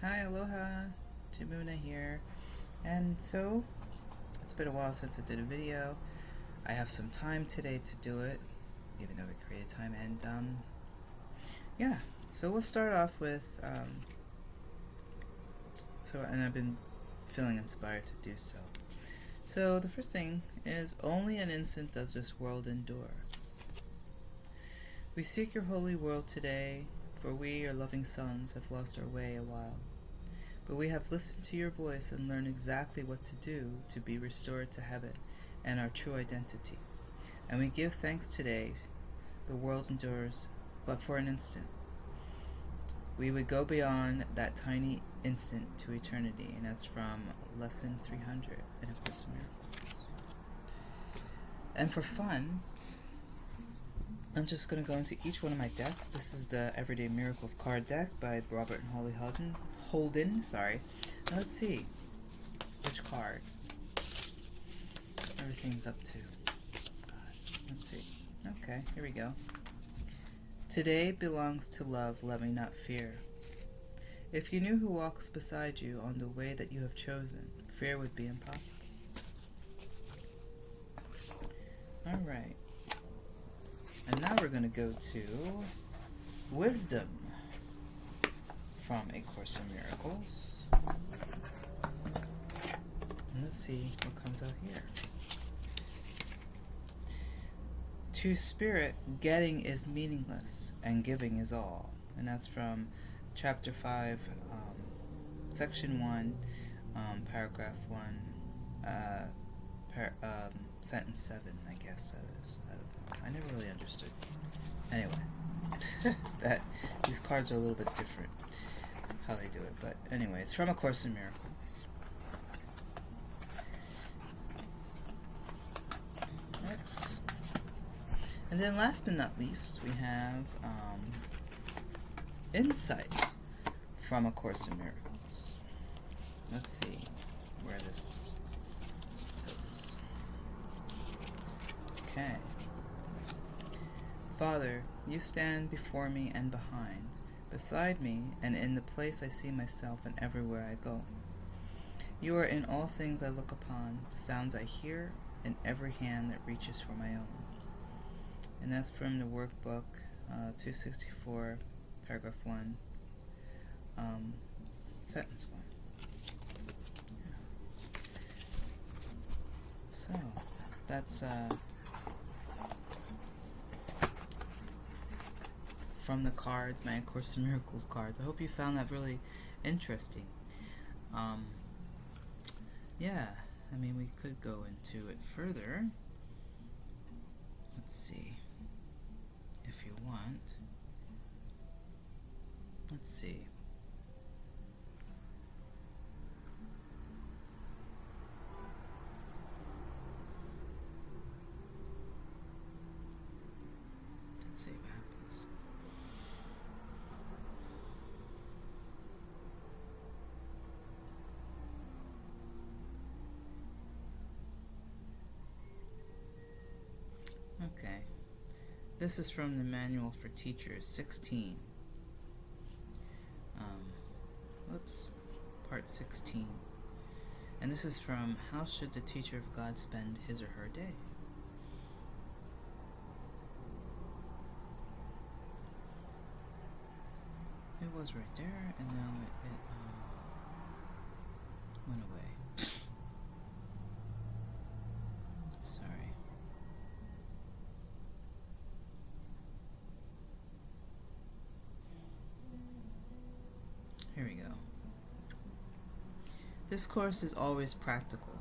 Hi, aloha, Jamuna here. And so, it's been a while since I did a video. I have some time today to do it, even though we created time. And yeah, so we'll start off with, and I've been feeling inspired to do so. So the first thing is, only an instant does this world endure. We seek your holy world today, for we, your loving sons, have lost our way a while. But we have listened to your voice and learned exactly what to do to be restored to heaven and our true identity. And we give thanks today. The world endures, but for an instant. We would go beyond that tiny instant to eternity, and that's from Lesson 300 in A Course in Miracles. And for fun, I'm just going to go into each one of my decks. This is the Everyday Miracles card deck by Robert and Holly Holden. Now let's see which card everything's up to. Let's see. Okay, here we go. Today belongs to love, loving, not fear. If you knew who walks beside you on the way that you have chosen, fear would be impossible. Alright. And now we're going to go to Wisdom from A Course in Miracles. And let's see what comes out here. To spirit, getting is meaningless and giving is all. And that's from Chapter 5, Section 1, Paragraph 1, Sentence 7, I guess that is. I don't know. I never really understood. Anyway, these cards are a little bit different, how they do it. But anyway, it's from A Course in Miracles. Oops. And then last but not least, we have Insights from A Course in Miracles. Let's see where this goes. Okay. Father, you stand before me and behind, beside me and in the place I see myself and everywhere I go. You are in all things I look upon, the sounds I hear, in every hand that reaches for my own. And that's from the workbook 264, paragraph 1, sentence 1. Yeah. So, that's from the cards, my Course in Miracles cards. I hope you found that really interesting. Yeah, I mean, we could go into it further. Let's see. If you want. Let's see. Let's see what happens. Okay. This is from the Manual for Teachers, 16. Part 16. And this is from How Should the Teacher of God Spend His or Her Day? It was right there, and now it went away. Sorry. Here we go. This course is always practical.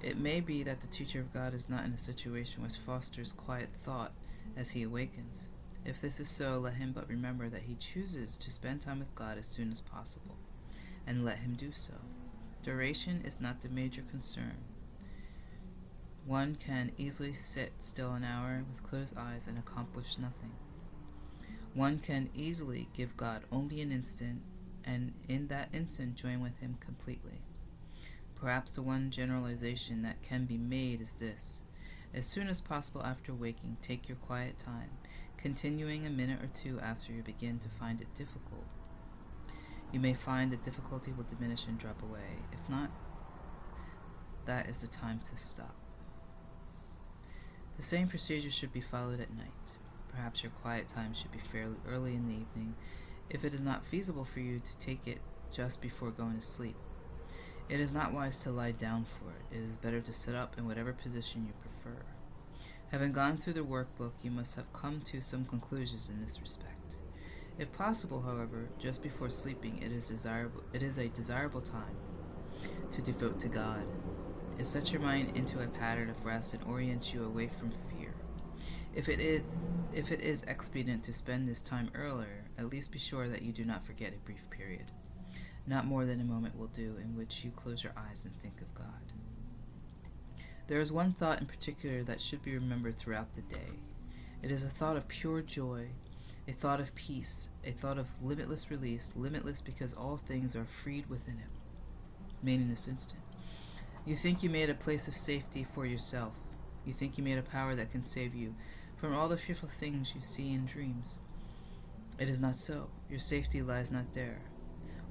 It may be that the teacher of God is not in a situation which fosters quiet thought as he awakens. If this is so, let him but remember that he chooses to spend time with God as soon as possible, and let him do so. Duration is not the major concern. One can easily sit still an hour with closed eyes and accomplish nothing. One can easily give God only an instant, and in that instant join with him completely. Perhaps the one generalization that can be made is this: as soon as possible after waking, take your quiet time, continuing a minute or two after you begin to find it difficult. You may find that difficulty will diminish and drop away. If not, that is the time to stop. The same procedure should be followed at night. Perhaps your quiet time should be fairly early in the evening, if it is not feasible for you to take it just before going to sleep. It is not wise to lie down for it. It is better to sit up in whatever position you prefer. Having gone through the workbook, you must have come to some conclusions in this respect. If possible, however, just before sleeping, it is a desirable time to devote to God. It sets your mind into a pattern of rest and orients you away from fear. If it is expedient to spend this time earlier, at least be sure that you do not forget a brief period. Not more than a moment will do, in which you close your eyes and think of God. There is one thought in particular that should be remembered throughout the day. It is a thought of pure joy, a thought of peace, a thought of limitless release, limitless because all things are freed within it, made in this instant. You think you made a place of safety for yourself. You think you made a power that can save you from all the fearful things you see in dreams. It is not so. Your safety lies not there.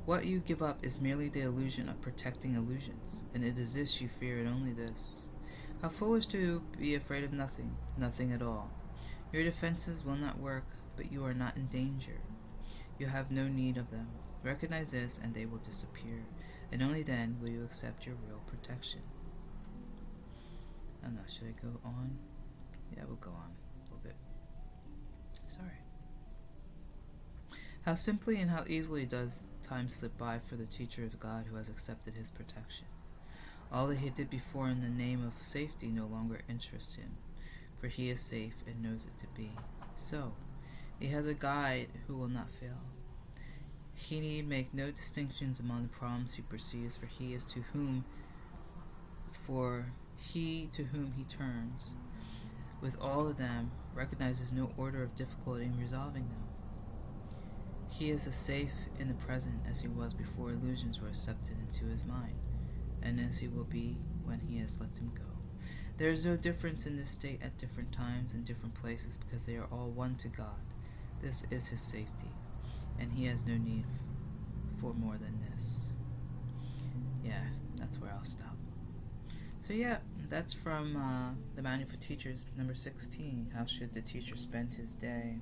What you give up is merely the illusion of protecting illusions, and it is this you fear and only this. How foolish to be afraid of nothing, nothing at all. Your defenses will not work, but you are not in danger. You have no need of them. Recognize this, and they will disappear, and only then will you accept your real protection. I don't know, should I go on? Yeah, we'll go on a little bit. Sorry. How simply and how easily does time slip by for the teacher of God who has accepted his protection. All that he did before in the name of safety no longer interests him, for he is safe and knows it to be so. He has a guide who will not fail. He need make no distinctions among the problems he perceives, for he to whom he turns, with all of them, recognizes no order of difficulty in resolving them. He is as safe in the present as he was before illusions were accepted into his mind, and as he will be when he has let them go. There is no difference in this state at different times and different places, because they are all one to God. This is his safety, and he has no need for more than this. Yeah, that's where I'll stop. So yeah, that's from the Manual for Teachers, number 16. How should the teacher spend his day?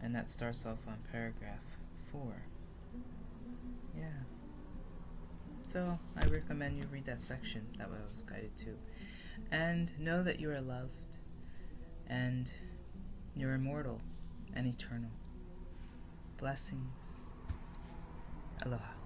And that starts off on paragraph 4. Yeah. So I recommend you read that section that I was guided to. And know that you are loved, and you're immortal and eternal. Blessings. Aloha.